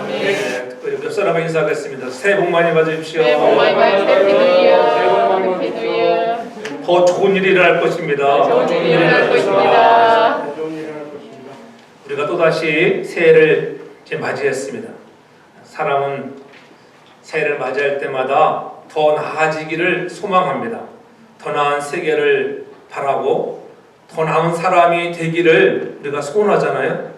네, 특별히 옆 사람과 인사하겠습니다. 새해 복 많이 받으십시오. 새해 복 많이 받으세요. 해피 뉴 이어. 더 좋은 일이 일어날 것입니다. 좋은 일이 일어날 것입니다. 우리가 또다시 새해를 이제 맞이했습니다. 사람은 새해를 맞이할 때마다 더 나아지기를 소망합니다. 더 나은 세계를 바라고 더 나은 사람이 되기를 우리가 소원하잖아요.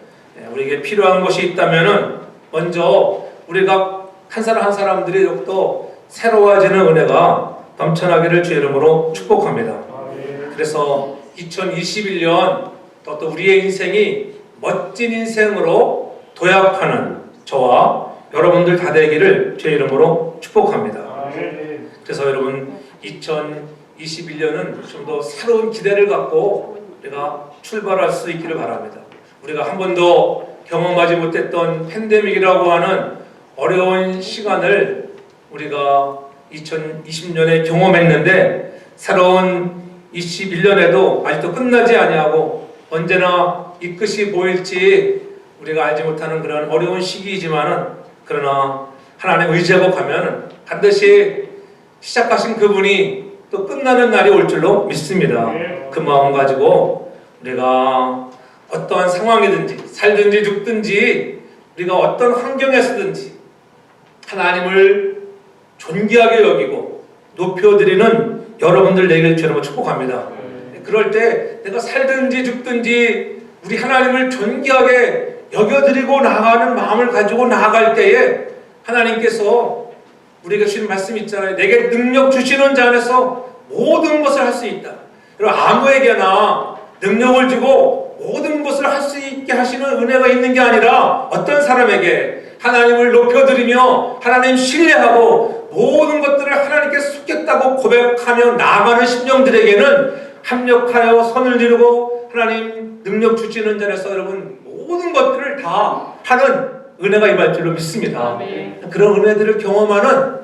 우리에게 필요한 것이 있다면은 먼저 우리가 한 사람 한 사람들이 또 새로워지는 은혜가 넘쳐나기를 주의 이름으로 축복합니다. 그래서 2021년 또 우리의 인생이 멋진 인생으로 도약하는 저와 여러분들 다 되기를 주의 이름으로 축복합니다. 그래서 여러분 2021년은 좀 더 새로운 기대를 갖고 우리가 출발할 수 있기를 바랍니다. 우리가 한 번도 경험하지 못했던 팬데믹이라고 하는 어려운 시간을 우리가 2020년에 경험했는데 새로운 21년에도 아직도 끝나지 아니하고 언제나 이 끝이 보일지 우리가 알지 못하는 그런 어려운 시기이지만은 그러나 하나님 의지하고 가면 반드시 시작하신 그분이 또 끝나는 날이 올 줄로 믿습니다. 그 마음 가지고 우리가 어떠한 상황이든지 살든지 죽든지 우리가 어떤 환경에서든지 하나님을 존귀하게 여기고 높여드리는 여러분들 되기를 주님으로 축복합니다. 그럴 때 내가 살든지 죽든지 우리 하나님을 존귀하게 여겨드리고 나아가는 마음을 가지고 나아갈 때에 하나님께서 우리에게 주신 말씀이 있잖아요. 내게 능력 주시는 자 안에서 모든 것을 할 수 있다. 여러분 아무에게나 능력을 주고 모든 것을 할 수 있게 하시는 은혜가 있는 게 아니라 어떤 사람에게 하나님을 높여드리며 하나님 신뢰하고 모든 것들을 하나님께 속겠다고 고백하며 나아가는 심령들에게는 합력하여 선을 이루고 하나님 능력 주시는 자에서 여러분 모든 것들을 다 하는 은혜가 임할 줄로 믿습니다. 아멘. 그런 은혜들을 경험하는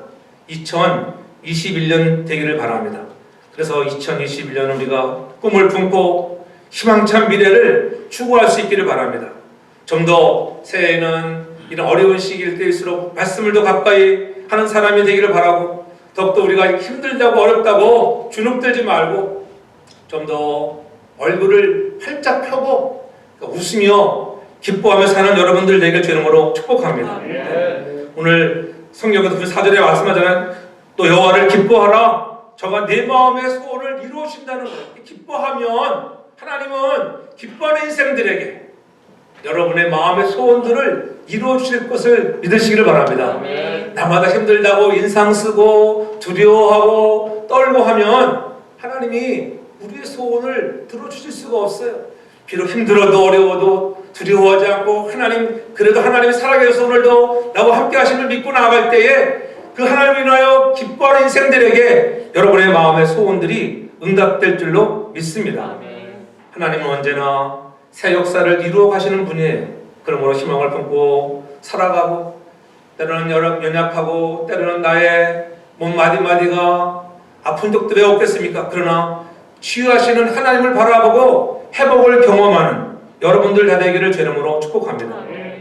2021년 되기를 바랍니다. 그래서 2021년은 우리가 꿈을 품고 희망찬 미래를 추구할 수 있기를 바랍니다. 좀 더 새해에는 이런 어려운 시기일 때일수록 말씀을 더 가까이 하는 사람이 되기를 바라고 더욱더 우리가 힘들다고 어렵다고 주눅들지 말고 좀 더 얼굴을 활짝 펴고 웃으며 기뻐하며 사는 여러분들 되길 주 이름으로 축복합니다. 오늘 성경에서 그 4절에 말씀하잖아요. 또 여호와를 기뻐하라. 저가 내 마음의 소원을 이루어진다는 거예요. 기뻐하면 하나님은 기뻐하는 인생들에게 여러분의 마음의 소원들을 이루어 주실 것을 믿으시기를 바랍니다. 나마다 힘들다고 인상 쓰고 두려워하고 떨고 하면 하나님이 우리의 소원을 들어주실 수가 없어요. 비록 힘들어도 어려워도 두려워하지 않고 하나님 그래도 하나님이 살아계셔서 오늘도 나와 함께 하심을 믿고 나아갈 때에 그 하나님을 인하여 기뻐하는 인생들에게 여러분의 마음의 소원들이 응답될 줄로 믿습니다. 하나님은 언제나 새 역사를 이루어 가시는 분이에요. 그러므로 희망을 품고 살아가고 때로는 연약하고 때로는 나의 몸 마디마디가 아픈 적도 왜 없겠습니까? 그러나 치유하시는 하나님을 바라보고 회복을 경험하는 여러분들 다 되기를 주 이름으로 축복합니다.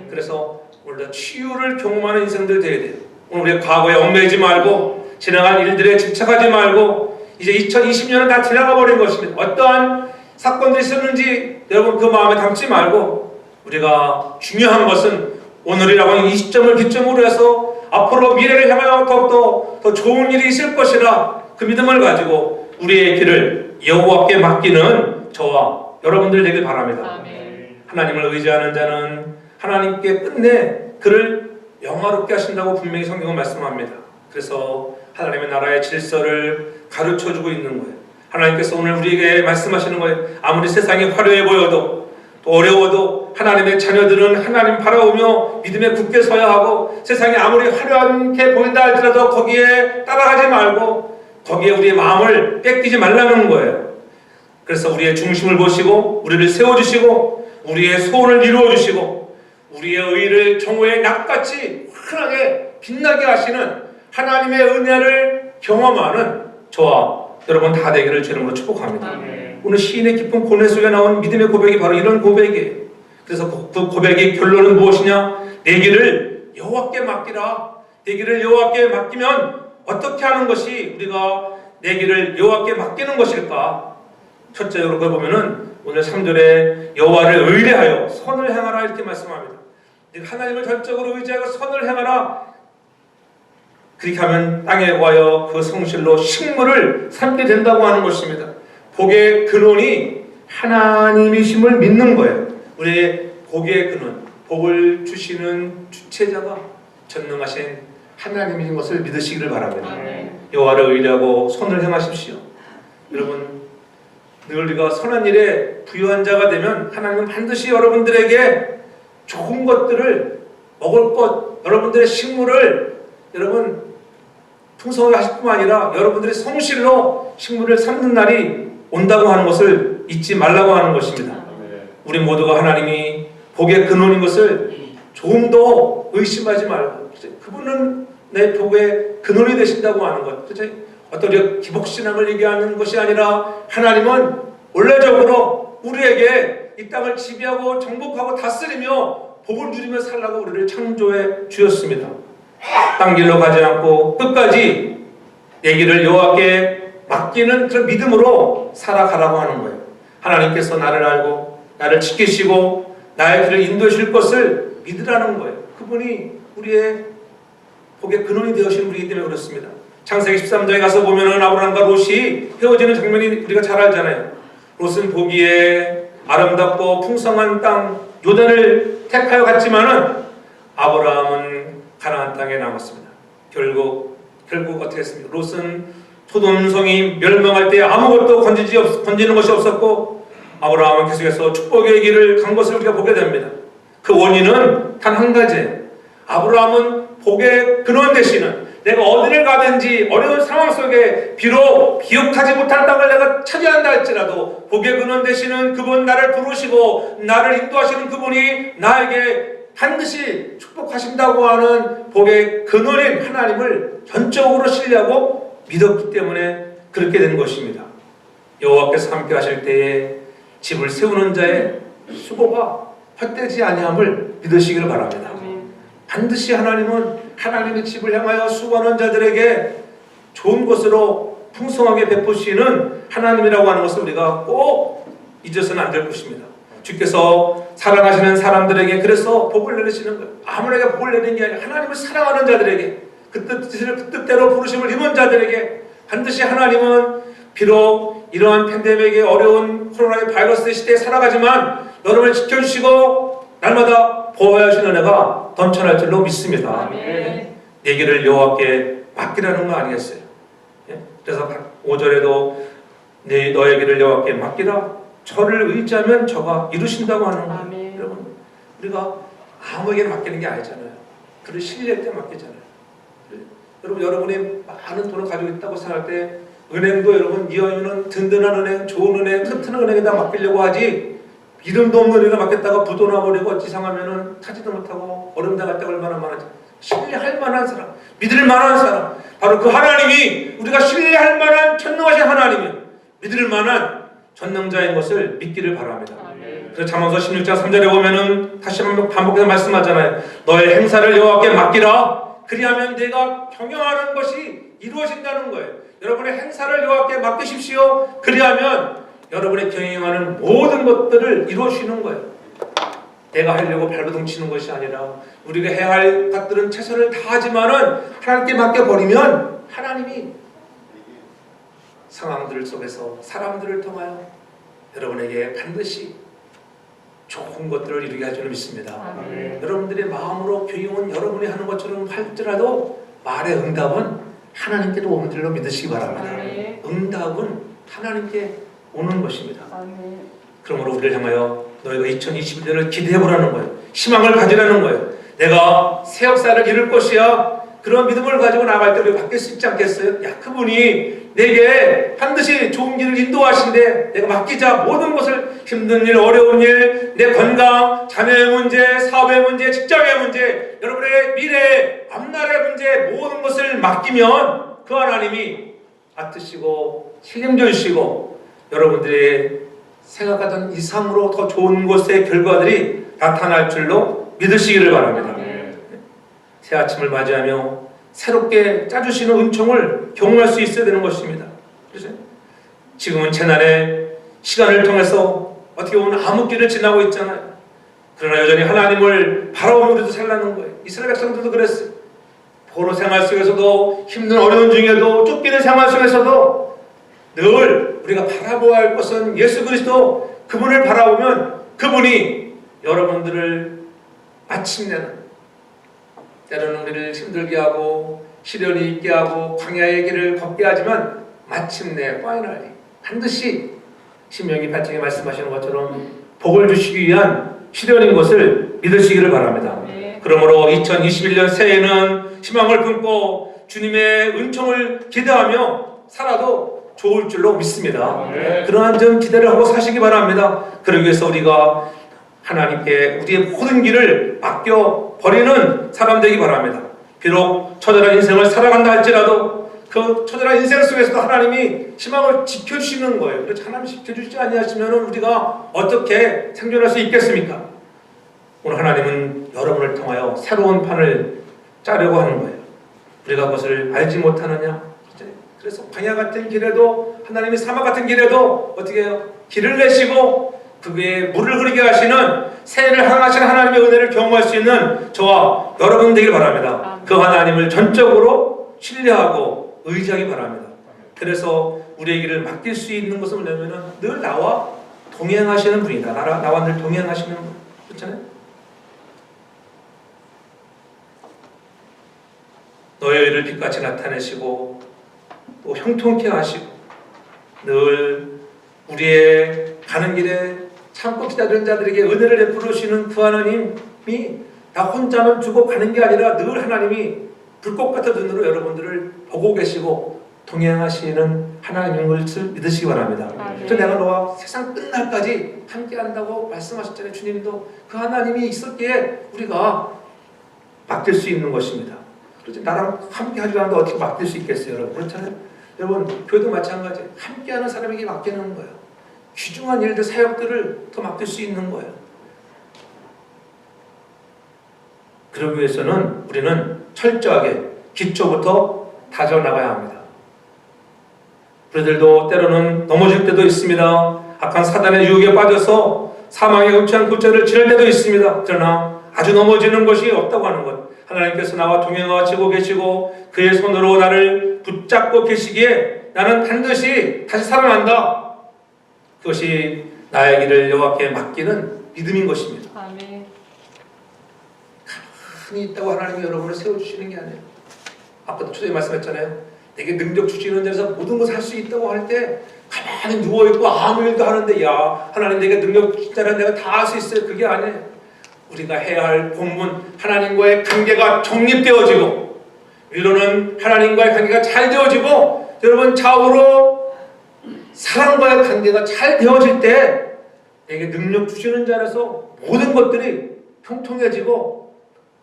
그래서 오늘도 치유를 경험하는 인생들 되어야 돼요. 오늘 우리 과거에 얽매이지 말고 지나간 일들에 집착하지 말고 이제 2020년은 다 지나가 버린 것입니다. 어떠한 사건들이 있었는지 여러분 그 마음에 담지 말고 우리가 중요한 것은 오늘이라고 하는 이 시점을 기점으로 해서 앞으로 미래를 향하여 더욱더 더 좋은 일이 있을 것이라 그 믿음을 가지고 우리의 길을 여호와께 맡기는 저와 여러분들 되길 바랍니다. 아멘. 하나님을 의지하는 자는 하나님께 끝내 그를 영화롭게 하신다고 분명히 성경은 말씀합니다. 그래서 하나님의 나라의 질서를 가르쳐주고 있는 거예요. 하나님께서 오늘 우리에게 말씀하시는 거예요. 아무리 세상이 화려해 보여도 또 어려워도 하나님의 자녀들은 하나님 바라보며 믿음에 굳게 서야 하고 세상이 아무리 화려하게 보인다 할지라도 거기에 따라가지 말고 거기에 우리의 마음을 뺏기지 말라는 거예요. 그래서 우리의 중심을 보시고 우리를 세워주시고 우리의 소원을 이루어주시고 우리의 의를 정오의 낫같이 환하게 빛나게 하시는 하나님의 은혜를 경험하는 저와 여러분 다 되기를 주 이름으로 축복합니다. 오늘 시인의 깊은 고뇌 속에 나온 믿음의 고백이 바로 이런 고백이에요. 그래서 그 고백의 결론은 무엇이냐? 내 길을 여호와께 맡기라. 내 길을 여호와께 맡기면 어떻게 하는 것이 우리가 내 길을 여호와께 맡기는 것일까? 첫째로 그걸 보면은 오늘 3절에 여호와를 의뢰하여 선을 행하라 이렇게 말씀합니다. 하나님을 전적으로 의지하여 선을 행하라. 그렇게 하면 땅에 와여 그 성실로 식물을 삼게 된다고 하는 것입니다. 복의 근원이 하나님이심을 믿는 거예요. 우리의 복의 근원, 복을 주시는 주체자가 전능하신 하나님인 것을 믿으시기를 바랍니다. 여호와를 의뢰하고 선을 행하십시오. 여러분, 늘 우리가 선한 일에 부유한 자가 되면 하나님은 반드시 여러분들에게 좋은 것들을 먹을 것, 여러분들의 식물을 여러분 풍성하게 하실 뿐만 아니라 여러분들의 성실로 식물을 삼는 날이 온다고 하는 것을 잊지 말라고 하는 것입니다. 우리 모두가 하나님이 복의 근원인 것을 조금 더 의심하지 말고 그분은 내 복의 근원이 되신다고 하는 것. 어떤 우리가 기복신앙을 얘기하는 것이 아니라 하나님은 원래적으로 우리에게 이 땅을 지배하고 정복하고 다스리며 복을 누리며 살라고 우리를 창조해 주셨습니다. 딴 길로 가지 않고 끝까지 내 길을 여호와께 맡기는 그런 믿음으로 살아가라고 하는 거예요. 하나님께서 나를 알고 나를 지키시고 나의 길을 인도해 주실 것을 믿으라는 거예요. 그분이 우리의 복의 근원이 되어신 분이기 때문에 그렇습니다. 창세기 13장에 가서 보면은 아브라함과 롯이 헤어지는 장면이 우리가 잘 알잖아요. 롯은 보기에 아름답고 풍성한 땅 요단을 택하여 갔지만은 아브라함은 가나안 땅에 남았습니다. 결국 어떻게 했습니까? 롯은 소돔성이 멸망할 때 아무것도 건지는 것이 없었고 아브라함은 계속해서 축복의 길을 간 것을 우리가 보게 됩니다. 그 원인은 단 한 가지예요. 아브라함은 복의 근원 되시는, 내가 어디를 가든지 어려운 상황 속에 비록 기억하지 못한 땅을 내가 차지한다 할지라도 복의 근원 되시는 그분, 나를 부르시고 나를 인도하시는 그분이 나에게 반드시 축복하신다고 하는 복의 근원인 하나님을 전적으로 신뢰하고 믿었기 때문에 그렇게 된 것입니다. 여호와께서 함께 하실 때에 집을 세우는 자의 수고가 헛되지 아니함을 믿으시기를 바랍니다. 반드시 하나님은 하나님의 집을 향하여 수고하는 자들에게 좋은 것으로 풍성하게 베푸시는 하나님이라고 하는 것을 우리가 꼭 잊어서는 안 될 것입니다. 주께서 사랑하시는 사람들에게 그래서 복을 내리시는 거예요. 아무에게 복을 내리는 게 아니라 하나님을 사랑하는 자들에게, 그 뜻대로 부르심을 입은 자들에게 반드시 하나님은 비록 이러한 팬데믹의 어려운 코로나의 바이러스 시대에 살아가지만 여러분을 지켜주시고 날마다 보호하시는 은혜가 넘쳐날 줄로 믿습니다. 내 길을 여호와께 맡기라는 거 아니겠어요? 그래서 5절에도 너의 길을 여호와께 맡기라. 저를 의지하면 저가 이루신다고 하는 거예요. 여러분, 우리가 아무에게 맡기는 게 아니잖아요. 그를 신뢰할 때 맡기잖아요. 여러분, 여러분이 많은 돈을 가지고 있다고 생각할 때 은행도 여러분 이왕이면 든든한 은행, 좋은 은행, 튼튼한 은행에다 맡기려고 하지 이름도 없는 은행에 맡겼다가 부도 나버리고 이상하면은 타지도 못하고 어려움 당할 때가 얼마나 많은지. 신뢰할 만한 사람, 믿을 만한 사람, 바로 그 하나님이 우리가 신뢰할 만한 전능하신 하나님이 믿을 만한 전능자인 것을 믿기를 바랍니다. 그래서 잠언서 16장 3절에 보면은 다시 한번 반복해서 말씀하잖아요. 너의 행사를 여호와께 맡기라. 그리하면 내가 경영하는 것이 이루어진다는 거예요. 여러분의 행사를 여호와께 맡기십시오. 그리하면 여러분의 경영하는 모든 것들을 이루어주시는 거예요. 내가 하려고 발버둥 치는 것이 아니라 우리가 해야 할 것들은 최선을 다하지만은 하나님께 맡겨버리면 하나님이 상황들 속에서 사람들을 통하여 여러분에게 반드시 좋은 것들을 이루게 할 줄 믿습니다. 여러분들의 마음으로 교육은 여러분이 하는 것처럼 할지라도 말의 응답은 하나님께로 오는 줄로 믿으시기 바랍니다. 응답은 하나님께 오는 것입니다. 그러므로 우리를 향하여 너희가 2021년을 기대해보라는 거예요. 희망을 가지라는 거예요. 내가 새 역사를 이룰 것이야. 그런 믿음을 가지고 나갈 때 우리가 바뀔 수 있지 않겠어요? 야, 그분이 내게 반드시 좋은 길을 인도하신데 내가 맡기자. 모든 것을, 힘든 일, 어려운 일, 내 건강, 자녀의 문제, 사업의 문제, 직장의 문제, 여러분의 미래, 앞날의 문제, 모든 것을 맡기면 그 하나님이 맡으시고 책임져 주시고 여러분들이 생각하던 이상으로 더 좋은 것의 결과들이 나타날 줄로 믿으시기를 바랍니다. 새 아침을 맞이하며 새롭게 짜주시는 은총을 경험할 수 있어야 되는 것입니다. 그렇죠? 지금은 재난의 시간을 통해서 어떻게 보면 암흑기를 지나고 있잖아요. 그러나 여전히 하나님을 바라보며 우리도 살라는 거예요. 이스라엘 백성들도 그랬어요. 포로 생활 속에서도 힘든 어려운 중에도 쫓기는 생활 속에서도 늘 우리가 바라보아야 할 것은 예수 그리스도, 그분을 바라보면 그분이 여러분들을 마침내는, 때로는 우리를 힘들게 하고 시련이 있게 하고 광야의 길을 걷게 하지만 마침내 파이널리 반드시 신명기 8장에 말씀하시는 것처럼 복을 주시기 위한 시련인 것을 믿으시기를 바랍니다. 네. 그러므로 2021년 새해에는 희망을 품고 주님의 은총을 기대하며 살아도 좋을 줄로 믿습니다. 네. 그러한 점 기대를 하고 사시기 바랍니다. 그러기 위해서 우리가 하나님께 우리의 모든 길을 맡겨 버리는 사람 되기 바랍니다. 비록 처절한 인생을 살아간다 할지라도 그 처절한 인생 속에서도 하나님이 희망을 지켜주시는 거예요. 그렇지, 하나님이 지켜주시지 아니하시면 우리가 어떻게 생존할 수 있겠습니까? 오늘 하나님은 여러분을 통하여 새로운 판을 짜려고 하는 거예요. 우리가 그것을 알지 못하느냐? 그래서 광야 같은 길에도, 하나님이 사막 같은 길에도 어떻게 해요? 길을 내시고 그 위에 물을 흐르게 하시는, 새해를 향하시는 하나님의 은혜를 경험할 수 있는 저와 여러분 되길 바랍니다. 그 하나님을 전적으로 신뢰하고 의지하기 바랍니다. 그래서 우리의 길을 맡길 수 있는 것은 뭐냐면은 늘 나와 동행하시는 분이다. 나와 늘 동행하시는 분. 그렇잖아요? 너의 의를 빛같이 나타내시고 또 형통케 하시고 늘 우리의 가는 길에 참고 기다리는 자들에게 은혜를 베풀어 주시는 그 하나님이 나 혼자만 두고 가는 게 아니라 늘 하나님이 불꽃 같은 눈으로 여러분들을 보고 계시고 동행하시는 하나님인 것을 믿으시기 바랍니다. 그래서 내가 너와 세상 끝날까지 함께 한다고 말씀하셨잖아요. 주님도 그 하나님이 있었기에 우리가 맡길 수 있는 것입니다. 그렇죠? 나랑 함께 하지 않는데 어떻게 맡길 수 있겠어요, 여러분? 그렇잖아요. 여러분, 교회도 마찬가지예요. 함께하는 사람에게 맡기는 거예요. 귀중한 일들, 사역들을 더 맡길 수 있는 거예요. 그러기 위해서는 우리는 철저하게 기초부터 다져나가야 합니다. 우리들도 때로는 넘어질 때도 있습니다. 악한 사단의 유혹에 빠져서 사망의 음침한 굴절을 지날 때도 있습니다. 그러나 아주 넘어지는 것이 없다고 하는 것. 하나님께서 나와 동행하시고 계시고 그의 손으로 나를 붙잡고 계시기에 나는 반드시 다시 살아난다. 그것이 나의 길을 여호와께 맡기는 믿음인 것입니다. 아멘. 가만히 있다고 하나님이 여러분을 세워주시는 게 아니에요. 아까도 초대에 말씀했잖아요. 내게 능력 주시는 데서 모든 것을 할 수 있다고 할 때 가만히 누워있고 아무 일도 하는데 야 하나님 내게 능력 주시다면 내가 다 할 수 있어요. 그게 아니에요. 우리가 해야 할 본분, 하나님과의 관계가 정립되어지고 위로는 하나님과의 관계가 잘 되어지고 여러분 좌우로 사랑과의 관계가 잘 되어질 때 내게 능력 주시는 자라서 모든 것들이 통통해지고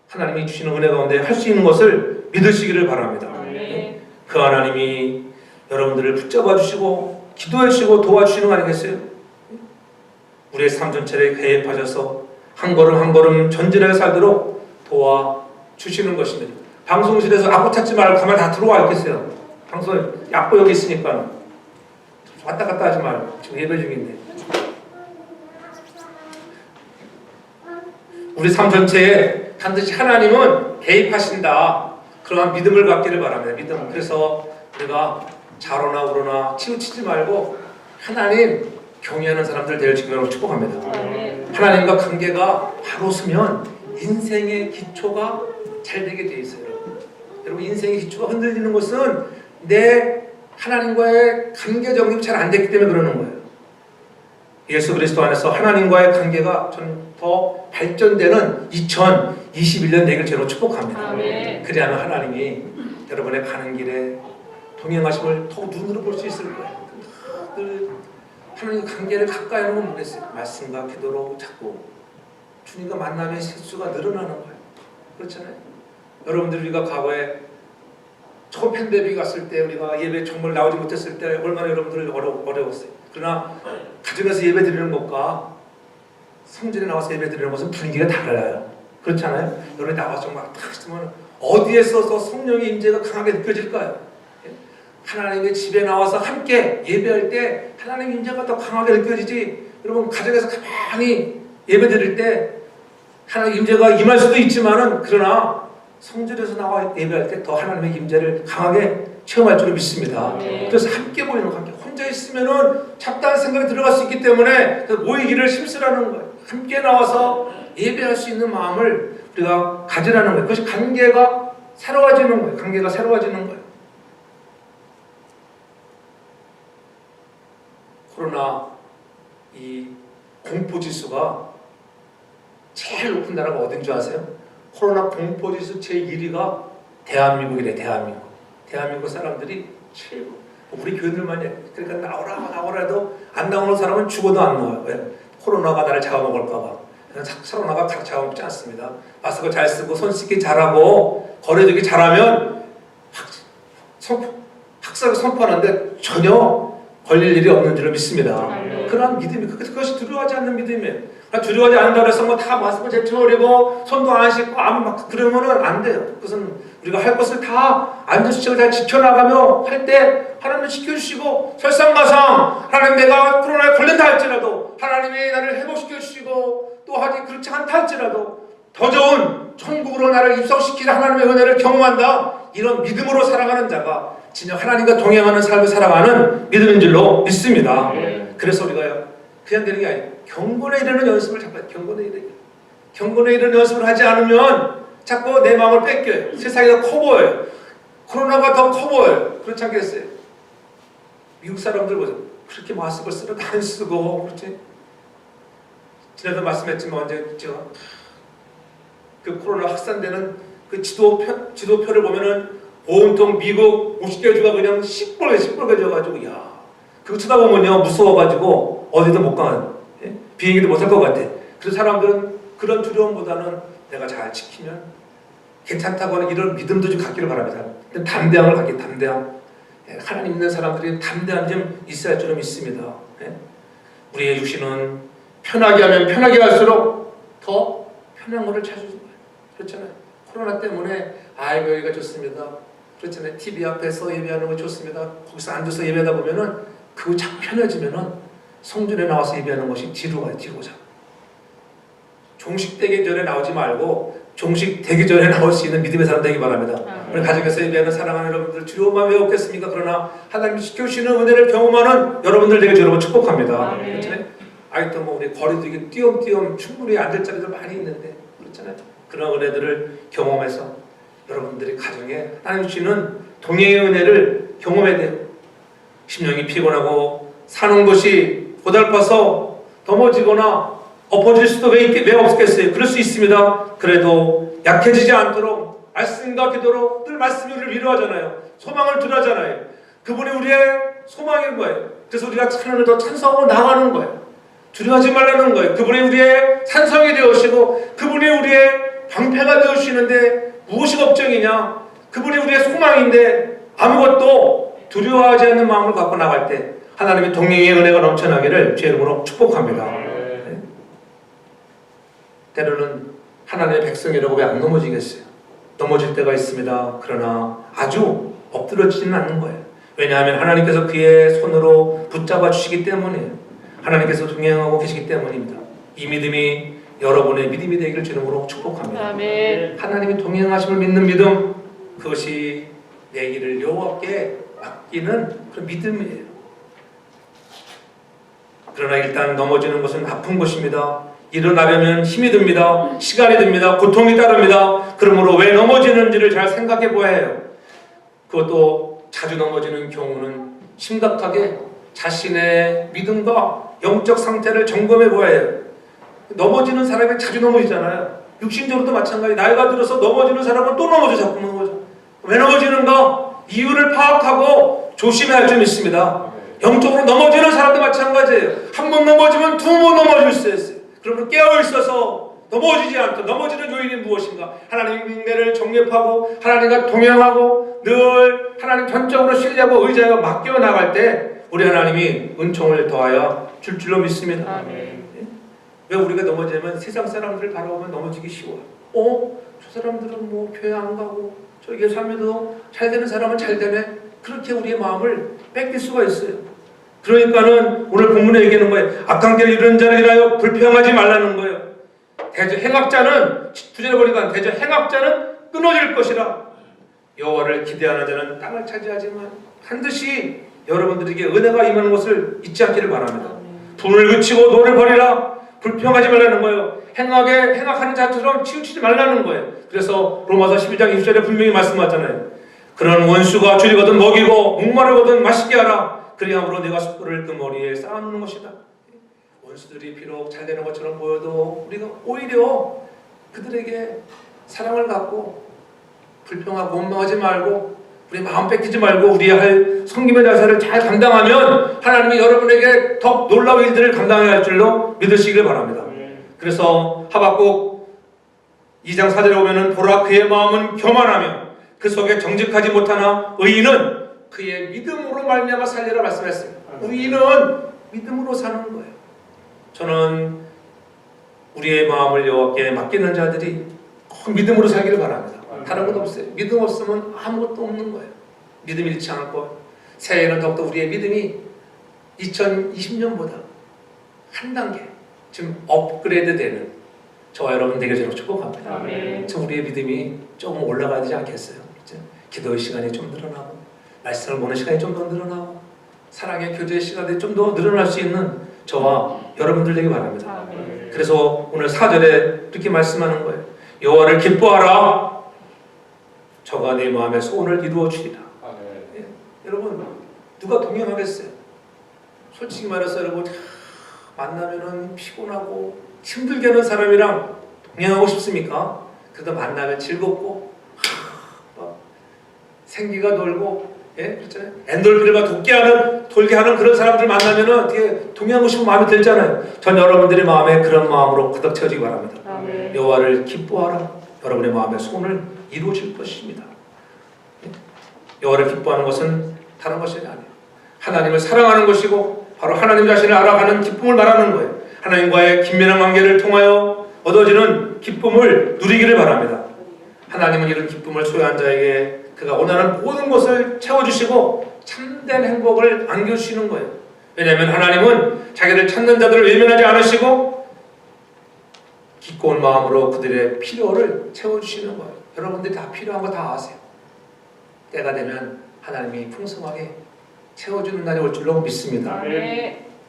하나님이 주시는 은혜 가운데 할 수 있는 것을 믿으시기를 바랍니다. 아멘. 그 하나님이 여러분들을 붙잡아 주시고 기도해 주시고 도와주시는 거 아니겠어요? 우리의 삶 전체를 개입하셔서 한 걸음 한 걸음 전진하게 살도록 도와주시는 것입니다. 방송실에서 악보 찾지 말고 가만 다 들어와 있겠어요. 방송 악보 여기 있으니까 왔다 갔다 하지 말고 지금 예배 중인데 우리 삶 전체에 반드시 하나님은 개입하신다. 그러한 믿음을 갖기를 바랍니다. 믿음. 그래서 우리가 좌로나 우로나 치우치지 말고 하나님 경외하는 사람들 되시기를 축복합니다. 아멘. 하나님과 관계가 바로 서면 인생의 기초가 잘 되게 돼 있어요. 여러분 인생의 기초가 흔들리는 것은 내 하나님과의 관계 정립이 잘 안 됐기 때문에 그러는 거예요. 예수 그리스도 안에서 하나님과의 관계가 더 발전되는 2021년 되기를 저는 축복합니다. 아멘. 그리하면 하나님이 여러분의 가는 길에 동행하심을 더 눈으로 볼 수 있을 거예요. 늘 하나님과 관계를 가까이 하는 건 모르겠어요. 말씀과 기도로 자꾸 주님과 만남의 횟수가 늘어나는 거예요. 그렇잖아요. 여러분들 우리가 과거에 처음 팬데믹 갔을 때 우리가 예배 정말 나오지 못했을 때 얼마나 여러분들 어려웠어요. 그러나 가정에서 예배 드리는 것과 성전에 나와서 예배 드리는 것은 분위기가 달라요. 그렇잖아요. 여러분이 나와서 막 탁 있으면 어디에서 성령의 임재가 강하게 느껴질까요? 하나님의 집에 나와서 함께 예배할 때 하나님의 임재가 더 강하게 느껴지지. 여러분 가정에서 가만히 예배드릴 때 하나님의 임재가 임할 수도 있지만은 그러나 성전에서 나와 예배할 때 더 하나님의 임재를 강하게 체험할 줄을 믿습니다. 그래서 함께 모이는 거, 함께 혼자 있으면은 잡다한 생각이 들어갈 수 있기 때문에 모이기를 힘쓰라는 거예요. 함께 나와서 예배할 수 있는 마음을 우리가 가지라는 거예요. 그것이 관계가 새로워지는 거예요. 관계가 새로워지는 거예요. 코로나 이 공포지수가 제일 높은 나라가 어딘 줄 아세요? 코로나 공포지수 제1위가 대한민국이래. 대한민국 사람들이 최고. 우리 교인들만 그러니까 나오라 해도 안 나오는 사람은 죽어도 안 나와요. 왜? 코로나가 나를 잡아먹을까 봐. 코로나가 잡아먹지 않습니다. 마스크 잘 쓰고 손 씻기 잘하고 거리두기 잘하면 확산을 선포하는데 전혀 걸릴 일이 없는 줄을 믿습니다. 그런 믿음이 그것이 두려워하지 않는 믿음이에요. 두려워하지 않는다고 해서 뭐 다 마스크 제쳐버리고 손도 안 씻고 막 그러면은 안 돼요. 그것은 우리가 할 것을 다 안전수칙을 잘 지켜나가며 할 때 하나님을 지켜주시고 설상가상 하나님 내가 코로나에 걸린다 할지라도 하나님이 나를 회복시켜주시고 또 하지 그렇지 않다 할지라도 더 좋은 천국으로 나를 입성시키는 하나님의 은혜를 경험한다. 이런 믿음으로 살아가는 자가 진정 하나님과 동행하는 삶을 살아가는 믿음인 줄로 믿습니다. 그래서 우리가 그냥 되는 게 아니에요. 경건에 이르는 연습을 자꾸 경건에 이르는 연습을 하지 않으면 자꾸 내 마음을 뺏겨요. 세상이 더 커 보여요. 코로나가 더 커 보여요. 그렇지 않겠어요? 미국 사람들 보세요. 그렇게 마스크를 쓰러도 안 쓰고 그렇지? 지난번에 말씀했지만 언제 제가 그 코로나 확산되는 그 지도표를 보면은 온통 미국 50개 주가 그냥 시뻘게 져가지고 야 그거 쳐다보면요 무서워가지고 어디도 못 가는 비행기도 못 탈 것 같아. 그래서 사람들은 그런 두려움보다는 내가 잘 지키면 괜찮다고 하는 이런 믿음도 좀 갖기를 바랍니다. 담대함을 갖기 담대함. 하나님 있는 사람들이 담대함 좀 있어야 할 줄은 믿습니다. 우리의 육신은 편하게 하면 편하게 할수록 더 편한 것을 찾아주는 거예요. 그렇잖아요. 코로나 때문에 아이고 여기가 좋습니다. 그렇잖아요. TV 앞에서 예배하는 거 좋습니다. 거기서 앉아서 예배하다 보면은 그거 자꾸 편해지면은 성전에 나와서 예배하는 것이 뒤로 가요. 뒤로 자. 종식되기 전에 나오지 말고 종식되기 전에 나올 수 있는 믿음의 사람 되기 바랍니다. 우리 가정에서 예배하는 사랑하는 여러분들 두려움만 왜 없겠습니까? 그러나 하나님이 지켜주시는 은혜를 경험하는 여러분들 되게 여러분 축복합니다. 그렇잖아요. 아직도 뭐 우리 거리두기 띄엄띄엄 충분히 앉을 자리들 많이 있는데 그렇잖아요. 그런 은혜들을 경험해서 여러분들이 가정에 하나님 주시는 동행의 은혜를 경험해야 돼요. 심령이 피곤하고 사는 것이 고달파서 넘어지거나 엎어질 수도 왜 없겠어요? 그럴 수 있습니다. 그래도 약해지지 않도록 말씀과 기도로 늘 말씀이 우리를 위로하잖아요. 소망을 두라잖아요. 그분이 우리의 소망인 거예요. 그래서 우리가 하나님을 더 찬송하고 나가는 거예요. 두려워하지 말라는 거예요. 그분이 우리의 산성이 되어주시고 그분이 우리의 방패가 되어주시는데 무엇이 걱정이냐? 그분이 우리의 소망인데 아무것도 두려워하지 않는 마음을 갖고 나갈 때 하나님의 동행의 은혜가 넘쳐나기를 주의 이름으로 축복합니다. 때로는 하나님의 백성이라고 왜 안 넘어지겠어요? 넘어질 때가 있습니다. 그러나 아주 엎드러지지는 않는 거예요. 왜냐하면 하나님께서 그의 손으로 붙잡아 주시기 때문이에요. 하나님께서 동행하고 계시기 때문입니다. 이 믿음이 여러분의 믿음이 되기를 주님으로 축복합니다. 아멘. 하나님이 동행하심을 믿는 믿음, 그것이 내 길을 여호와께 맡기는 그런 믿음이에요. 그러나 일단 넘어지는 것은 아픈 것입니다. 일어나려면 힘이 듭니다. 시간이 듭니다. 고통이 따릅니다. 그러므로 왜 넘어지는지를 잘 생각해 보아야 해요. 그것도 자주 넘어지는 경우는 심각하게 자신의 믿음과 영적 상태를 점검해 보아야 해요. 넘어지는 사람이 자주 넘어지잖아요. 육신적으로도 마찬가지. 나이가 들어서 넘어지는 사람은 또 넘어져 자꾸 넘어져. 왜 넘어지는가? 이유를 파악하고 조심해야 할 점 있습니다. 영적으로 넘어지는 사람도 마찬가지예요. 한 번 넘어지면 두 번 넘어질 수 있어요. 그러면 깨어있어서 넘어지지 않도록 넘어지는 요인이 무엇인가? 하나님의 은혜를 정립하고 하나님과 동행하고 늘 하나님 전적으로 신뢰하고 의지하여 맡겨 나갈 때 우리 하나님이 은총을 더하여 줄 줄로 믿습니다. 아멘. 왜 우리가 넘어지면 세상 사람들을 바라보면 넘어지기 쉬워요. 저 사람들은 뭐 교회 안 가고 저기 삶에도 잘 되는 사람은 잘 되네. 그렇게 우리의 마음을 뺏길 수가 있어요. 그러니까는 오늘 본문에 얘기하는 거예요. 악한 길을 이루는 자를 인하여 불평하지 말라는 거예요. 대저 행악자는 구절에 보니까 대저 행악자는 끊어질 것이라. 여호와를 기대하는 자는 땅을 차지하지만 반드시 여러분들에게 은혜가 임하는 것을 잊지 않기를 바랍니다. 분을 그치고 노를 버리라. 불평하지 말라는 거예요. 행악하는 자처럼 치우치지 말라는 거예요. 그래서 로마서 11장 20절에 분명히 말씀하잖아요. 그런 원수가 줄이거든 먹이고 목마르거든 마시게 하라. 그리함으로 내가 숯불을 그 머리에 쌓아놓는 것이다. 원수들이 비록 잘 되는 것처럼 보여도 우리가 오히려 그들에게 사랑을 갖고 불평하고 원망하지 말고 우리 마음 뺏기지 말고 우리의 할 섬김의 자세를 잘 감당하면 하나님이 여러분에게 더 놀라운 일들을 감당해야 할 줄로 믿으시길 바랍니다. 그래서 하박국 2장 4절에 보면은 보라 그의 마음은 교만하며 그 속에 정직하지 못하나 의인은 그의 믿음으로 말미암아 살리라 말씀했어요. 의인은 믿음으로 사는 거예요. 저는 우리의 마음을 여호와께 맡기는 자들이 꼭 믿음으로 살기를 바랍니다. 다른 것 없어요. 믿음 없으면 아무것도 없는 거예요. 믿음 잃지 않고 새해에는 더욱더 우리의 믿음이 2020년보다 한 단계 지금 업그레이드 되는 저와 여러분 되게 축복합니다. 우리의 믿음이 조금 올라가야 되지 않겠어요? 그렇죠? 기도의 시간이 좀 늘어나고 말씀을 보는 시간이 좀 더 늘어나고 사랑의 교제의 시간이 좀 더 늘어날 수 있는 저와 여러분들 되기 바랍니다. 그래서 오늘 4절에 이렇게 말씀하는 거예요. 여호와를 기뻐하라. 저가 내 마음의 소원을 이루어 주리라. 예. 여러분 누가 동행하겠어요? 솔직히 말해서 여러분 만나면은 피곤하고 힘들게 하는 사람이랑 동행하고 싶습니까? 그래도 만나면 즐겁고 생기가 돌고 예? 그렇잖아요. 엔돌핀을 돌게 하는 그런 사람들 만나면은 되게 동행하고 싶은 마음이 들잖아요. 전 여러분들의 마음에 그런 마음으로 가득 채워지기 바랍니다. 여호와를 기뻐하라. 여러분의 마음의 소원을 이루어질 것입니다. 여호와를 기뻐하는 것은 다른 것이 아니에요. 하나님을 사랑하는 것이고 바로 하나님 자신을 알아가는 기쁨을 말하는 거예요. 하나님과의 긴밀한 관계를 통하여 얻어지는 기쁨을 누리기를 바랍니다. 하나님은 이런 기쁨을 소유한 자에게 그가 원하는 모든 것을 채워주시고 참된 행복을 안겨주시는 거예요. 왜냐하면 하나님은 자기를 찾는 자들을 외면하지 않으시고 기꺼운 마음으로 그들의 필요를 채워주시는 거예요. 여러분들이 다 필요한 거 다 아세요. 때가 되면 하나님이 풍성하게 채워주는 날이 올 줄로 믿습니다.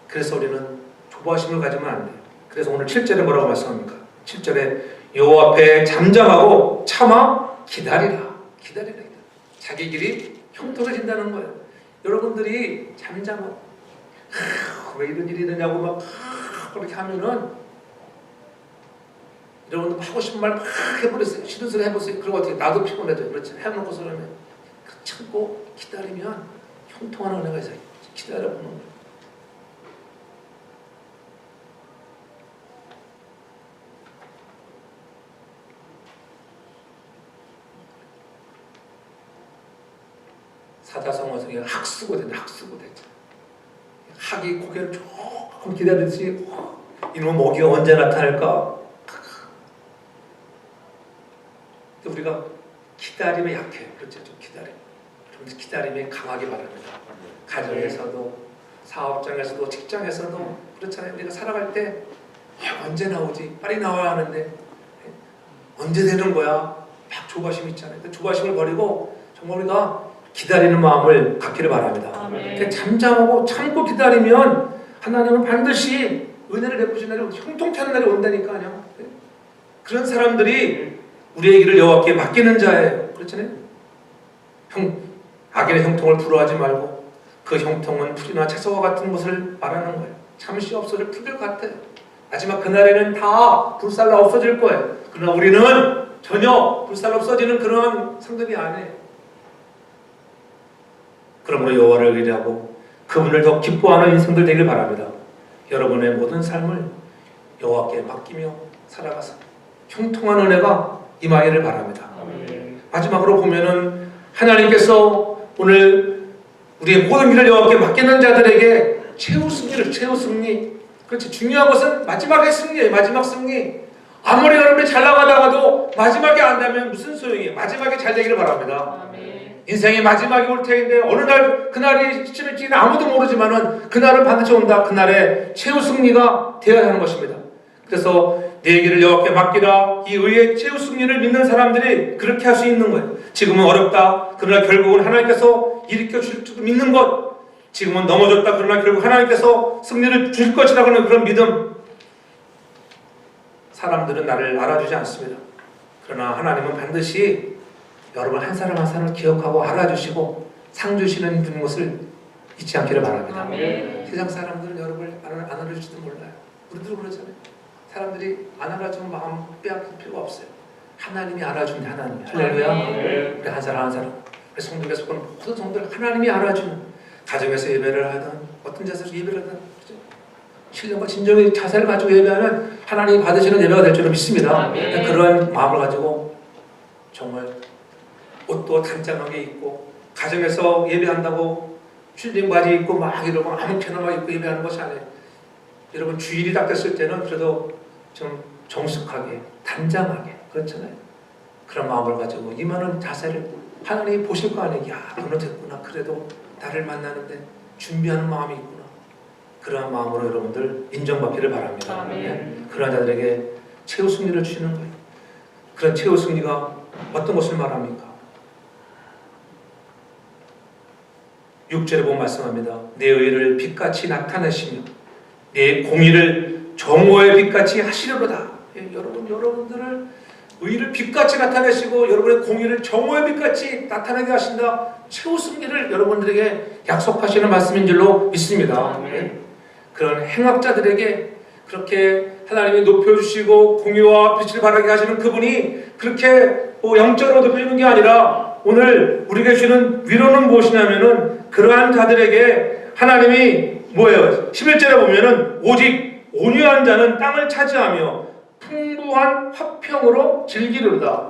그래서 우리는 조바심을 가지면 안 돼요. 그래서 오늘 7절에 뭐라고 말씀합니까? 7절에 여호와 앞에 잠잠하고 참아 기다리라. 기다리라. 자기 길이 형통해진다는 거예요. 여러분들이 잠잠하고 왜 이런 일이 되냐고 막 그렇게 하면은 여러분들 하고 싶은 말 막 해버렸어요. 싫은 소리 해보세요. 그리고 어떻게 나도 피곤해져요. 그렇지. 해놓고서 그러면 참고 기다리면 형통한 은혜가 있어요. 기다려보는 거예요. 사자성어성에 학수고 된다. 학수고 된다. 학이 고개를 조금 기다리듯이 이놈의 모기가 언제 나타날까? 우리가 기다림에 약해요. 그렇죠? 좀 기다림. 그런데 기다림에 강하게 바랍니다. 가정에서도, 사업장에서도, 직장에서도 그렇잖아요. 우리가 살아갈 때 언제 나오지? 빨리 나와야 하는데 언제 되는 거야? 막 조바심 있잖아요. 그 조바심을 버리고 정말 우리가 기다리는 마음을 갖기를 바랍니다. 잠잠하고 참고 기다리면 하나님은 반드시 은혜를 베푸신 날이 형통케 하는 날이 온다니까요. 그런 사람들이 우리의 길을 여호와께 맡기는 자예요. 그렇잖아요. 악인의 형통을 부러워하지 말고 그 형통은 풀이나 채소와 같은 것을 말하는 거예요. 잠시 없어질 풀들 같아요. 마지막 그날에는 다 불살라 없어질 거예요. 그러나 우리는 전혀 불살라 없어지는 그런 상급이 아니에요. 그러므로 여호와를 의뢰하고 그분을 더 기뻐하는 인생들 되길 바랍니다. 여러분의 모든 삶을 여호와께 맡기며 살아가서 형통한 은혜가 임하기를 바랍니다. 마지막으로 보면은 하나님께서 오늘 우리의 모든 길을 여호와께 맡기는 자들에게 최후 승리. 그렇지. 중요한 것은 마지막의 승리예요. 마지막 승리. 아무리 여러분이 잘 나가다가도 마지막에 안 되면 무슨 소용이에요? 마지막에 잘 되기를 바랍니다. 인생의 마지막이 올 테인데 어느 날 그날이 시점일지는 아무도 모르지만은 그날은 반드시 온다. 그날의 최후 승리가 되어야 하는 것입니다. 그래서 내 길을 여호와께 맡기라. 이 의의 최후 승리를 믿는 사람들이 그렇게 할 수 있는 거예요. 지금은 어렵다. 그러나 결국은 하나님께서 일으켜 줄 줄 믿는 것. 지금은 넘어졌다. 그러나 결국 하나님께서 승리를 줄 것이라고 하는 그런 믿음. 사람들은 나를 알아주지 않습니다. 그러나 하나님은 반드시 여러분 한 사람 한 사람을 기억하고 알아주시고 상 주시는 분인 것을 잊지 않기를 바랍니다. 아멘. 세상 사람들은 여러분을 안 알아줄지도 몰라요. 우리도 그렇잖아요. 사람들이 안 알아주면 마음 빼앗길 필요가 없어요. 하나님이 알아준대. 하나님. 할렐루야. 아멘. 우리 한 사람 한 사람. 우리 성도께서 보는 모든 성도들 하나님이 알아주는, 가정에서 예배를 하든 어떤 자세로 예배를 하든 신령과 진정의 자세를 가지고 예배하면 하나님이 받으시는 예배가 될 줄을 믿습니다. 아멘. 그런 마음을 가지고 정말 옷도 단짠하게 입고 가정에서 예배한다고 쉴링 바지 입고 막 이러고 아무렇게나 막 입고 예배하는 것이 아니에요. 여러분 주일이 딱 됐을 때는 그래도 좀 정숙하게 단장하게 그렇잖아요. 그런 마음을 가지고 임하는 자세를 하나님이 보실 거 아니에요. 야 너는 됐구나. 그래도 나를 만나는데 준비하는 마음이 있구나. 그러한 마음으로 여러분들 인정받기를 바랍니다. 아멘. 그러한 자들에게 최후 승리를 주시는 거예요. 그런 최후 승리가 어떤 것을 말합니까? 6절에 보면 말씀합니다. 내 의를 빛같이 나타내시며 내 공의를 정오의 빛같이 하시려로다. 여러분들을 의를 빛같이 나타내시고 여러분의 공의를 정오의 빛같이 나타나게 하신다. 최후 승리를 여러분들에게 약속하시는 말씀인 줄로 믿습니다. 그런 행악자들에게 그렇게 하나님이 높여주시고 공의와 빛을 발하게 하시는 그분이 그렇게 영적으로 높여주는 게 아니라 오늘 우리에게 주는 위로는 무엇이냐면은 그러한 자들에게 하나님이 뭐예요? 11절에 보면은 오직 온유한 자는 땅을 차지하며 풍부한 화평으로 즐기리로다.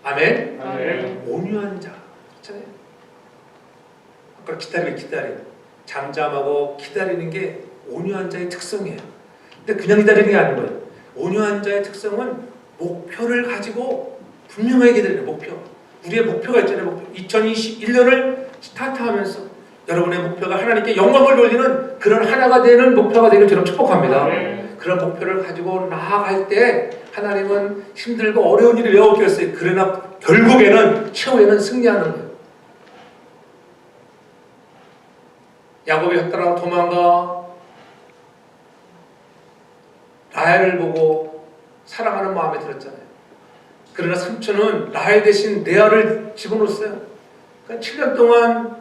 아멘. 아멘. 온유한 자. 그렇잖아요. 아까 기다리고 잠잠하고 기다리는 게 온유한 자의 특성이에요. 근데 그냥 기다리는 게 아닌 거예요. 온유한 자의 특성은 목표를 가지고 분명하게 기다리는 목표. 우리의 목표가 있잖아요. 목표. 2021년을 스타트하면서 여러분의 목표가 하나님께 영광을 돌리는 그런 하나가 되는 목표가 되기를 저는 축복합니다. 그런 목표를 가지고 나아갈 때 하나님은 힘들고 어려운 일을 외워주셨어요. 그러나 결국에는 최후에는 승리하는 거예요. 야곱이 헛다라고 도망가 라헬을 보고 사랑하는 마음에 들었잖아요. 그러나 삼촌은 라헬 대신 레아를 집어넣었어요. 그러니까 7년 동안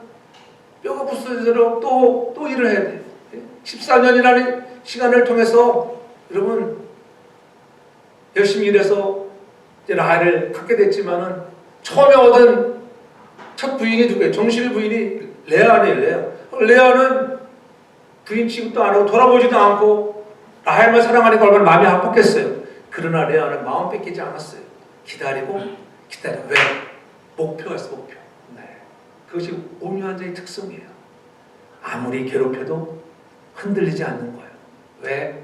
뼈가 부서지도록 또 일을 해야 돼요. 14년이라는 시간을 통해서 여러분 열심히 일해서 이제 라헬을 갖게 됐지만은 처음에 얻은 첫 부인이 누구예요? 정실 부인이 레아네요. 레아는 부인 취급도 안 하고 돌아보지도 않고 라헬만 사랑하니까 얼마나 마음이 아팠겠어요. 그러나 레아는 마음 뺏기지 않았어요. 기다리고 왜? 목표가 있어. 목표. 네. 그것이 온유한 자의 특성이에요. 아무리 괴롭혀도 흔들리지 않는 거예요. 왜?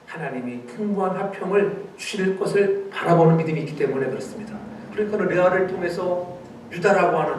하나님이 풍부한 화평을 주실 것을 바라보는 믿음이 있기 때문에 그렇습니다. 그러니까 레아를 통해서 유다라고 하는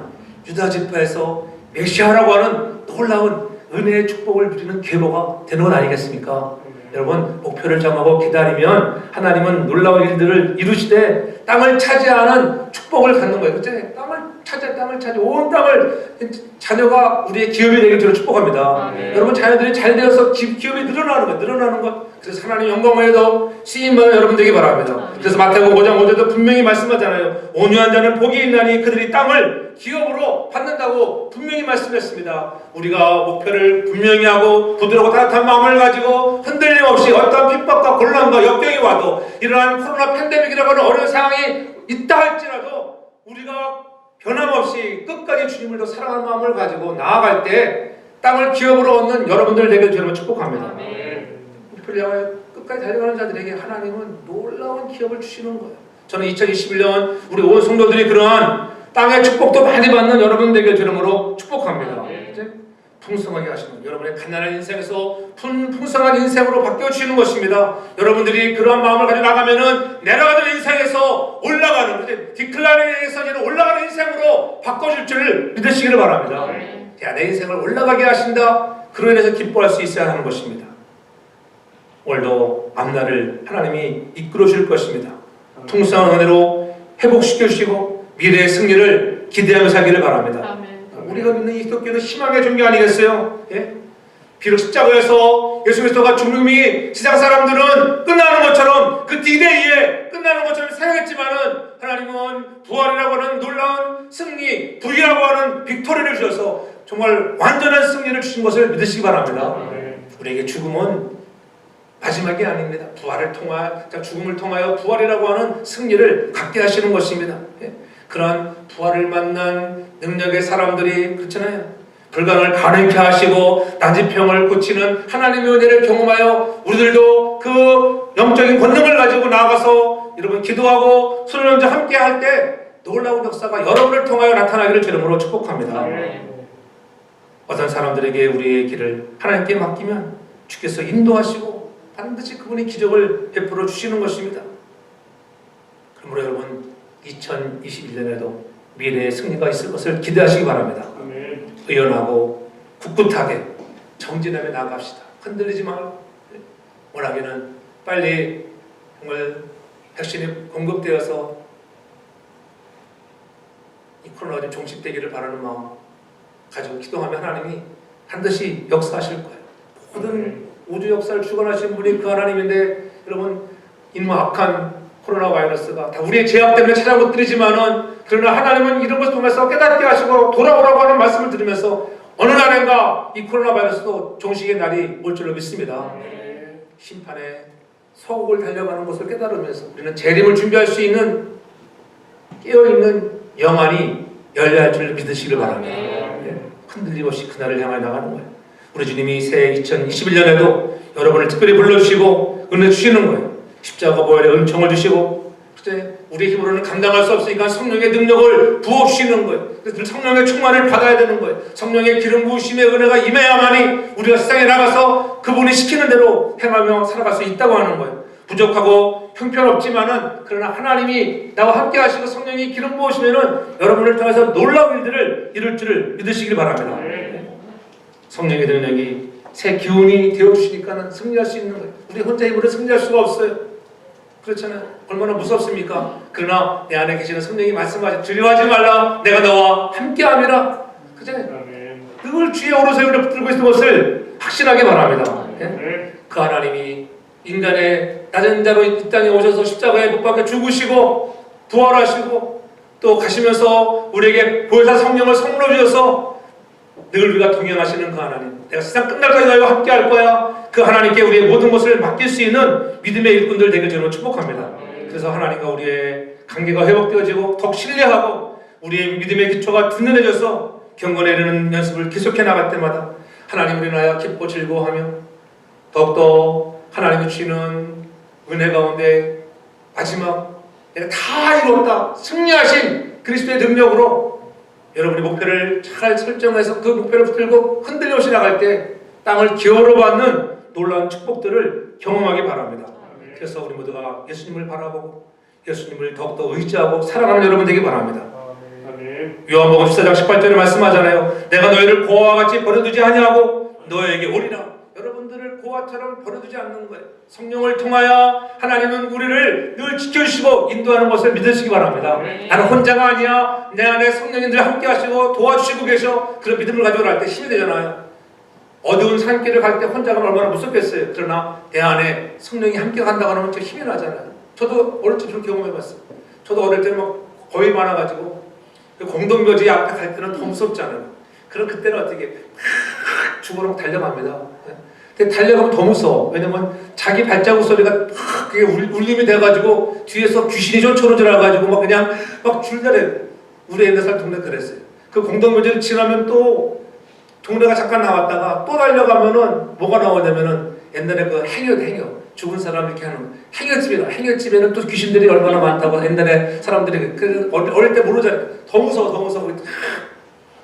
유다 지파에서 메시아라고 하는 놀라운 은혜의 축복을 누리는 계보가 되는 건 아니겠습니까? 여러분 목표를 정하고 기다리면 하나님은 놀라운 일들을 이루시되 땅을 차지하는 축복을 갖는 거예요. 그렇잖아요. 땅을 차지 온 땅을 자녀가 우리의 기업이 되길 저는 축복합니다. 여러분 자녀들이 잘 되어서 기업이 늘어나는 것. 그래서 하나님 영광에도 쓰임받아 여러분들에게 바랍니다. 그래서 마태복음 5장 5절도 분명히 말씀하잖아요. 온유한 자는 복이 있나니 그들이 땅을 기업으로 받는다고 분명히 말씀했습니다. 우리가 목표를 분명히 하고 부드럽고 따뜻한 마음을 가지고 흔들림 없이 어떤 핍박과 곤란과 역경이 와도 이러한 코로나 팬데믹이라고 하는 어려운 상황이 있다 할지라도 우리가 변함없이 끝까지 주님을 더 사랑하는 마음을 가지고 나아갈 때 땅을 기업으로 얻는 여러분들 되길 저는 축복합니다. 목표를 향하여 끝까지 달려가는 자들에게 하나님은 놀라운 기업을 주시는 거예요. 저는 2021년 우리 온 성도들이 그러한 땅의 축복도 많이 받는 여러분 되길 주름으로 축복합니다. 이제 풍성하게 하시는 거예요. 여러분의 가난한 인생에서 풍성한 인생으로 바뀌어주시는 것입니다. 여러분들이 그러한 마음을 가지고 나가면은 내려가는 인생에서 올라가는, 디클라인에서 올라가는 인생으로 바꿔줄 줄을 믿으시기를 바랍니다. 내 인생을 올라가게 하신다. 그로 인해서 기뻐할 수 있어야 하는 것입니다. 오늘도 앞날을 하나님이 이끌어 줄 것입니다. 풍성한 은혜로 회복시켜 주시고 미래의 승리를 기대하며 살기를 바랍니다. 우리가 믿는 이 기독교는 희망의 종교 아니겠어요? 예? 비록 십자가에서 예수 그리스도가 죽음이 세상 사람들은 끝나는 것처럼 그 D-Day에 끝나는 것처럼 생각했지만은 하나님은 부활이라고 하는 놀라운 승리, 부활이라고 하는 빅토리를 주셔서 정말 완전한 승리를 주신 것을 믿으시기 바랍니다. 우리에게 죽음은 마지막이 아닙니다. 부활을 통하여, 죽음을 통하여 부활이라고 하는 승리를 갖게 하시는 것입니다. 예? 그러한 부활을 만난 능력의 사람들이 그렇잖아요. 불가능을 가능케 하시고 난지병을 고치는 하나님의 은혜를 경험하여 우리들도 그 영적인 권능을 가지고 나아가서 여러분 기도하고 손을 얹어 함께 할 때 놀라운 역사가 여러분을 통하여 나타나기를 주름으로 축복합니다. 어떤 사람들에게 우리의 길을 하나님께 맡기면 주께서 인도하시고 반드시 그분이 기적을 베풀어 주시는 것입니다. 그러므로 여러분 2021년에도 미래의 승리가 있을 것을 기대하시기 바랍니다. 의연하고 굳굳하게 정진하며 나아갑시다. 흔들리지 말고 원하기는 빨리 정말 백신이 공급되어서 이 코로나가 좀 종식되기를 바라는 마음 가지고 기도하면 하나님이 반드시 역사하실 거예요. 모든 우주 역사를 주관하신 분이 그 하나님인데 여러분 인무 악한 코로나 바이러스가 다 우리의 죄악 때문에 찾아온 것들이지만은 그러나 하나님은 이런 것을 통해서 깨닫게 하시고 돌아오라고 하는 말씀을 들으면서 어느 날인가 이 코로나 바이러스도 종식의 날이 올 줄로 믿습니다. 심판의 서곡을 달려가는 것을 깨달으면서 우리는 재림을 준비할 수 있는 깨어있는 영안이 열려야 할 줄 믿으시기를 바랍니다. 흔들림 없이 그날을 향해 나가는 거예요. 우리 주님이 새해 2021년에도 여러분을 특별히 불러주시고 은혜 주시는 거예요. 십자가 보혈의 은총을 주시고 우리의 힘으로는 감당할 수 없으니까 성령의 능력을 부어주시는 거예요. 그래서 성령의 충만을 받아야 되는 거예요. 성령의 기름 부으심의 은혜가 임해야만이 우리가 세상에 나가서 그분이 시키는 대로 행하며 살아갈 수 있다고 하는 거예요. 부족하고 형편없지만은 그러나 하나님이 나와 함께 하시고 성령이 기름 부으시면은 여러분을 통해서 놀라운 일들을 이룰 줄을 믿으시길 바랍니다. 성령의 능력이 새 기운이 되어주시니까는 승리할 수 있는 거예요. 우리 혼자 힘으로 승리할 수가 없어요. 그렇잖아요. 얼마나 무섭습니까? 그러나 내 안에 계시는 성령이 말씀하시 두려워하지 말라. 내가 너와 함께함이라. 그잖아요. 그걸 주의 오른손에 붙들고 있는 것을 확신하게 바랍니다. 그 하나님이 인간의 낮은 자로 이 땅에 오셔서 십자가에 못 박혀 죽으시고 부활하시고 또 가시면서 우리에게 보혜사 성령을 선물로 주셔서 늘 우리가 동행하시는 그 하나님, 내가 세상 끝날까지 너희와 함께 할 거야. 그 하나님께 우리의 모든 것을 맡길 수 있는 믿음의 일꾼들 되길 저는 축복합니다. 그래서 하나님과 우리의 관계가 회복되어지고 더욱 신뢰하고 우리의 믿음의 기초가 든든해져서 경건에 이르는 연습을 계속해 나갈 때마다 하나님을 인하여 기뻐 즐거워하며 더욱더 하나님이 주시는 은혜 가운데 마지막 내가 다 이루었다 승리하신 그리스도의 능력으로 여러분이 목표를 잘 설정해서 그 목표를 붙들고 흔들려 없이 나갈 때 땅을 기어로 받는 놀라운 축복들을 경험하기 바랍니다. 그래서 우리 모두가 예수님을 바라보고 예수님을 더욱더 의지하고 사랑하는 여러분 되기 바랍니다. 요한복음 14장 18절에 말씀하잖아요. 내가 너희를 고아와 같이 버려두지 아니하고 너희에게 오리라. 여러분들을 고아처럼 버려두지 않는 거예요. 성령을 통하여 하나님은 우리를 늘 지켜주시고 인도하는 것을 믿으시기 바랍니다. 나는 혼자가 아니야. 내 안에 성령님들 함께 하시고 도와주시고 계셔. 그런 믿음을 가지고 갈 때 힘이 되잖아요. 어두운 산길을 갈 때 혼자 가면 얼마나 무섭겠어요. 그러나 내 안에 성령이 함께 간다고 하면 저 힘이 나잖아요. 저도 어릴 때 그런 경험해봤어요. 저도 어릴 때 막 겁이 많아가지고 공동묘지 앞에 갈 때는 더 무섭잖아요. 그럼 그때는 어떻게 죽으러 달려갑니다. 근데 달려가면 더 무서워. 왜냐면 자기 발자국 소리가 그게 울림이 돼가지고 뒤에서 귀신이 쫓아오더라가지고 막 그냥 막 줄다래. 우리 옛날 살 동네 그랬어요. 그 공동묘지를 지나면 또 동네가 잠깐 나왔다가 또 달려가면은 뭐가 나오냐면은 옛날에 그 행여 죽은 사람 이렇게 하는 행여집에는 또 귀신들이 얼마나 많다고 옛날에 사람들이 어릴 때 모르잖아요. 더 무서워.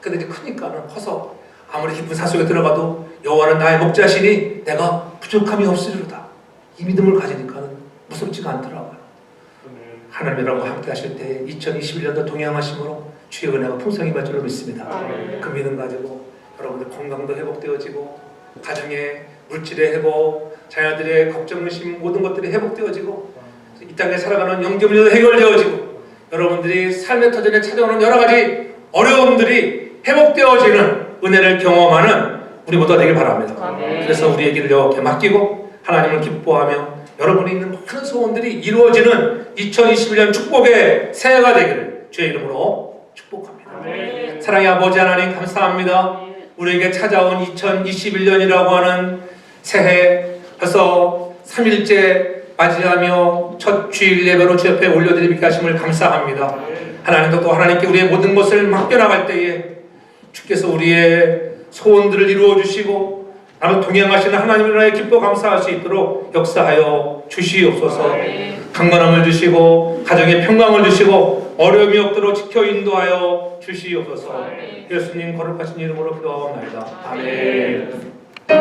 근데 이제 크니까는 커서 아무리 깊은 산속에 들어가도 여호와는 나의 목자시니 내가 부족함이 없으리로다. 이 믿음을 가지니까는 무섭지가 않더라고요. 하나님이랑 함께 하실 때 2021년도 동행하심으로 주의 은혜가 풍성히 받을 줄로 믿습니다. 그 믿음 가지고 여러분들 건강도 회복되어지고 가정의 물질의 회복, 자녀들의 걱정심 모든 것들이 회복되어지고 이 땅에 살아가는 영적 문제도 해결되어지고 여러분들이 삶의 터전에 찾아오는 여러 가지 어려움들이 회복되어지는 은혜를 경험하는 우리 모두가 되길 바랍니다. 그래서 우리의 길을 여호와께 맡기고 하나님을 기뻐하며 여러분이 있는 많은 소원들이 이루어지는 2021년 축복의 새해가 되기를 주의 이름으로 축복합니다. 사랑의 아버지 하나님 감사합니다. 우리에게 찾아온 2021년이라고 하는 새해 벌써 3일째 맞이하며 첫 주일 예배로 주 옆에 올려드리게 하심을 감사합니다. 하나님도 또 하나님께 우리의 모든 것을 맡겨나갈 때에 주께서 우리의 소원들을 이루어 주시고 나를 동행하시는 하나님을 위하여 기뻐 감사할 수 있도록 역사하여 주시옵소서. 강건함을 주시고 가정에 평강을 주시고 어려움이 없도록 지켜 인도하여 주시옵소서. 예수님 거룩하신 이름으로 기도하옵나이다. 아멘.